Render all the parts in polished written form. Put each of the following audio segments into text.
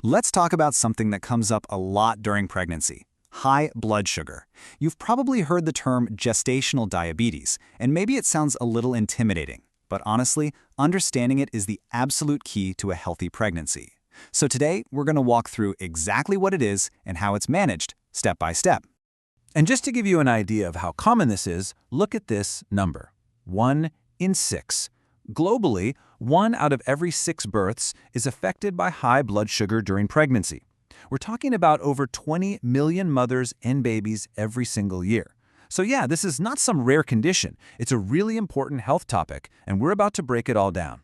Let's talk about something that comes up a lot during pregnancy: high blood sugar. You've probably heard the term gestational diabetes, and maybe it sounds a little intimidating. But honestly, understanding it is the absolute key to a healthy pregnancy. So today, we're going to walk through exactly what it is and how it's managed, step by step. And just to give you an idea of how common this is, look at this number: 1 in 6. Globally, 1 out of every 6 births is affected by high blood sugar during pregnancy. We're talking about over 20 million mothers and babies every single year. So yeah, this is not some rare condition. It's a really important health topic, and we're about to break it all down.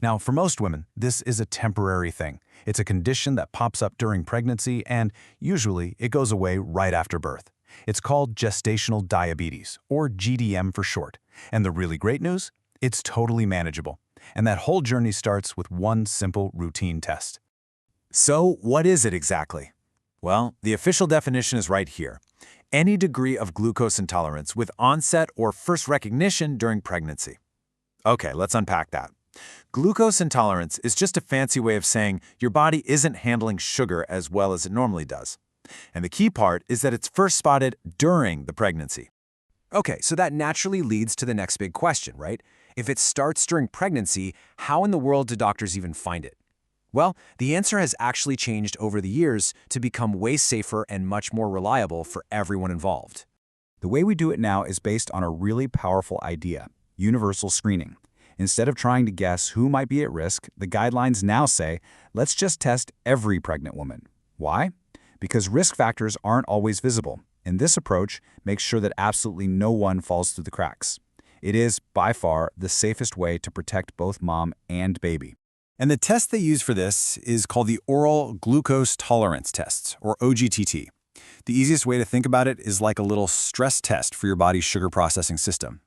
Now, for most women, this is a temporary thing. It's a condition that pops up during pregnancy, and usually it goes away right after birth. It's called gestational diabetes, or GDM for short. And the really great news? It's totally manageable. And that whole journey starts with one simple routine test. So, what is it exactly? Well, the official definition is right here: any degree of glucose intolerance with onset or first recognition during pregnancy. Okay, let's unpack that. Glucose intolerance is just a fancy way of saying your body isn't handling sugar as well as it normally does. And the key part is that it's first spotted during the pregnancy. Okay, so that naturally leads to the next big question, right? If it starts during pregnancy, how in the world do doctors even find it? Well, the answer has actually changed over the years to become way safer and much more reliable for everyone involved. The way we do it now is based on a really powerful idea: universal screening. Instead of trying to guess who might be at risk, the guidelines now say, let's just test every pregnant woman. Why? Because risk factors aren't always visible, and this approach makes sure that absolutely no one falls through the cracks. It is, by far, the safest way to protect both mom and baby. And the test they use for this is called the Oral Glucose Tolerance Test, or OGTT. The easiest way to think about it is like a little stress test for your body's sugar processing system.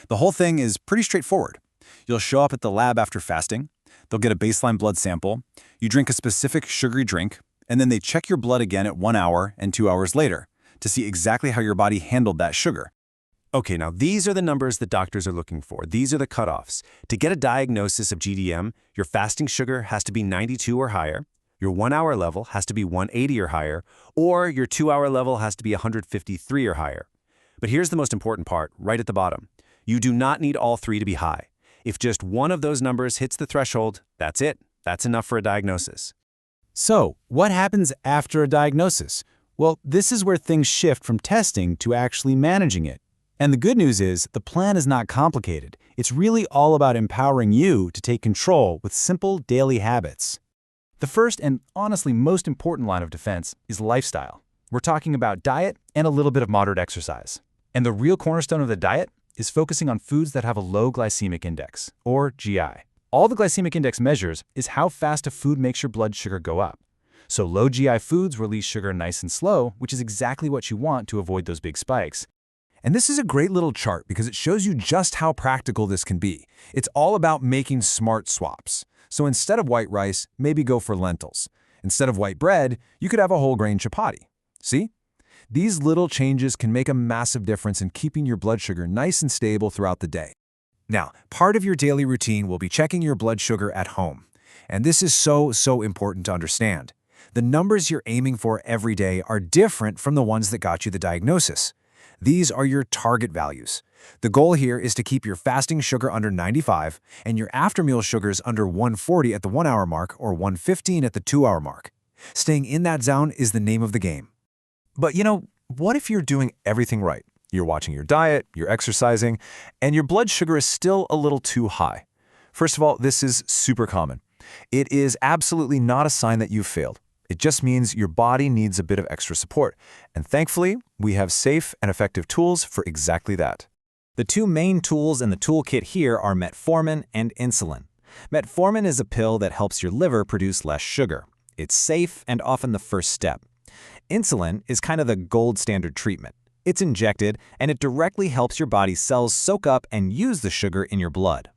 The whole thing is pretty straightforward. You'll show up at the lab after fasting, they'll get a baseline blood sample, you drink a specific sugary drink, and then they check your blood again at 1 hour and 2 hours later to see exactly how your body handled that sugar. Okay, now these are the numbers that doctors are looking for. These are the cutoffs. To get a diagnosis of GDM, your fasting sugar has to be 92 or higher, your 1-hour level has to be 180 or higher, or your 2-hour level has to be 153 or higher. But here's the most important part, right at the bottom. You do not need all 3 to be high. If just one of those numbers hits the threshold, that's it. That's enough for a diagnosis. So, what happens after a diagnosis? Well, this is where things shift from testing to actually managing it. And the good news is, the plan is not complicated. It's really all about empowering you to take control with simple daily habits. The first and honestly most important line of defense is lifestyle. We're talking about diet and a little bit of moderate exercise. And the real cornerstone of the diet is focusing on foods that have a low glycemic index, or GI. All the glycemic index measures is how fast a food makes your blood sugar go up. So low GI foods release sugar nice and slow, which is exactly what you want to avoid those big spikes. And this is a great little chart because it shows you just how practical this can be. It's all about making smart swaps. So instead of white rice, maybe go for lentils. Instead of white bread, you could have a whole grain chapati. See? These little changes can make a massive difference in keeping your blood sugar nice and stable throughout the day. Now, part of your daily routine will be checking your blood sugar at home. And this is so important to understand. The numbers you're aiming for every day are different from the ones that got you the diagnosis. These are your target values. The goal here is to keep your fasting sugar under 95 and your after-meal sugars under 140 at the 1-hour mark or 115 at the 2-hour mark. Staying in that zone is the name of the game. But what if you're doing everything right? You're watching your diet, you're exercising, and your blood sugar is still a little too high. First of all, this is super common. It is absolutely not a sign that you've failed. It just means your body needs a bit of extra support. And thankfully, we have safe and effective tools for exactly that. The 2 main tools in the toolkit here are metformin and insulin. Metformin is a pill that helps your liver produce less sugar. It's safe and often the first step. Insulin is kind of the gold standard treatment. It's injected, and it directly helps your body's cells soak up and use the sugar in your blood.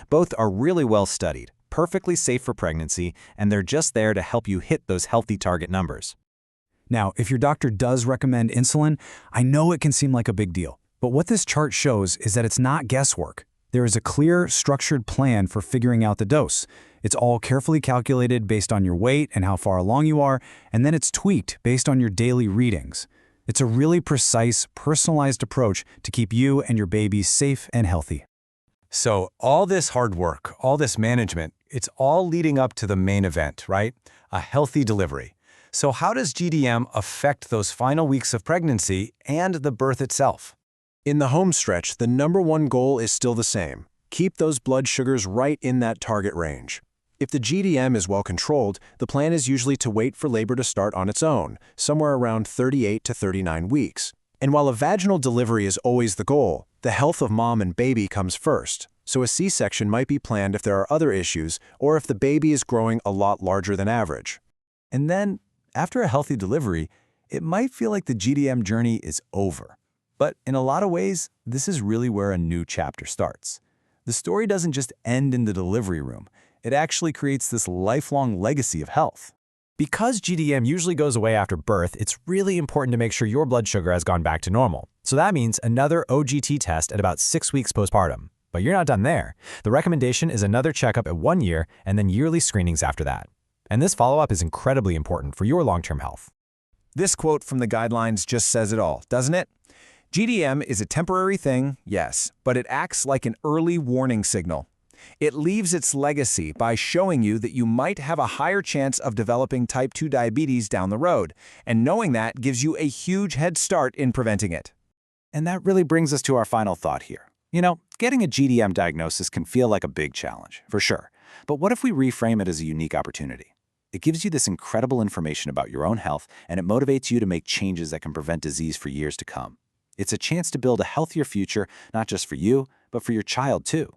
Both are really well studied, perfectly safe for pregnancy, and they're just there to help you hit those healthy target numbers. Now, if your doctor does recommend insulin, I know it can seem like a big deal, but what this chart shows is that it's not guesswork. There is a clear, structured plan for figuring out the dose. It's all carefully calculated based on your weight and how far along you are, and then it's tweaked based on your daily readings. It's a really precise, personalized approach to keep you and your baby safe and healthy. So all this hard work, all this management, it's all leading up to the main event, right? A healthy delivery. So how does GDM affect those final weeks of pregnancy and the birth itself? In the home stretch, the #1 goal is still the same. Keep those blood sugars right in that target range. If the GDM is well controlled, the plan is usually to wait for labor to start on its own, somewhere around 38 to 39 weeks. And while a vaginal delivery is always the goal, the health of mom and baby comes first. So a C-section might be planned if there are other issues or if the baby is growing a lot larger than average. And then, after a healthy delivery, it might feel like the GDM journey is over. But in a lot of ways, this is really where a new chapter starts. The story doesn't just end in the delivery room. It actually creates this lifelong legacy of health. Because GDM usually goes away after birth, it's really important to make sure your blood sugar has gone back to normal. So that means another OGT test at about 6 weeks postpartum. But you're not done there. The recommendation is another checkup at 1 year and then yearly screenings after that. And this follow-up is incredibly important for your long-term health. This quote from the guidelines just says it all, doesn't it? GDM is a temporary thing, yes, but it acts like an early warning signal. It leaves its legacy by showing you that you might have a higher chance of developing type 2 diabetes down the road, and knowing that gives you a huge head start in preventing it. And that really brings us to our final thought here. You know, getting a GDM diagnosis can feel like a big challenge, for sure. But what if we reframe it as a unique opportunity? It gives you this incredible information about your own health, and it motivates you to make changes that can prevent disease for years to come. It's a chance to build a healthier future, not just for you, but for your child too.